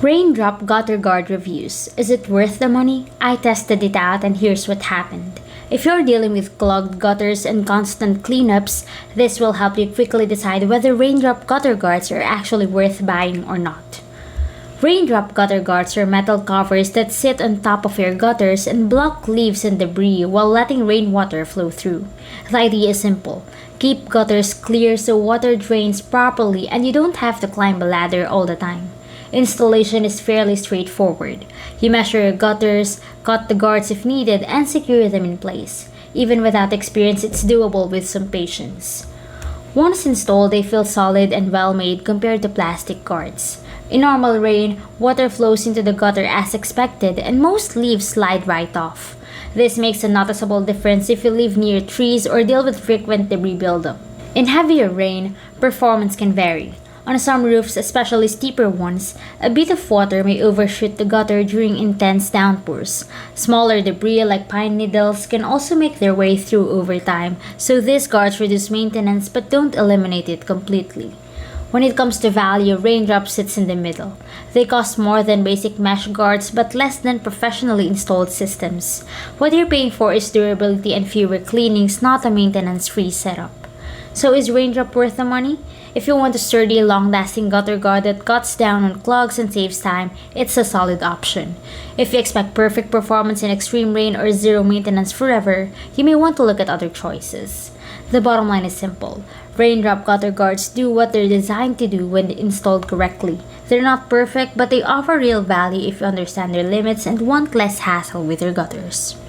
Raindrop gutter guard reviews. Is it worth the money? I tested it out and here's what happened. If you're dealing with clogged gutters and constant cleanups, this will help you quickly decide whether raindrop gutter guards are actually worth buying or not. Raindrop gutter guards are metal covers that sit on top of your gutters and block leaves and debris while letting rainwater flow through. The idea is simple. Keep gutters clear so water drains properly and you don't have to climb a ladder all the time. Installation is fairly straightforward. You measure your gutters, cut the guards if needed, and secure them in place. Even without experience, it's doable with some patience. Once installed, they feel solid and well made compared to plastic guards. In normal rain, water flows into the gutter as expected, and most leaves slide right off. This makes a noticeable difference if you live near trees or deal with frequent debris buildup. In heavier rain, performance can vary. On some roofs, especially steeper ones, a bit of water may overshoot the gutter during intense downpours. Smaller debris like pine needles can also make their way through over time, so these guards reduce maintenance but don't eliminate it completely. When it comes to value, Raindrop sits in the middle. They cost more than basic mesh guards but less than professionally installed systems. What you're paying for is durability and fewer cleanings, not a maintenance-free setup. So is Raindrop worth the money? If you want a sturdy, long-lasting gutter guard that cuts down on clogs and saves time, it's a solid option. If you expect perfect performance in extreme rain or zero maintenance forever, you may want to look at other choices. The bottom line is simple. Raindrop gutter guards do what they're designed to do when installed correctly. They're not perfect, but they offer real value if you understand their limits and want less hassle with your gutters.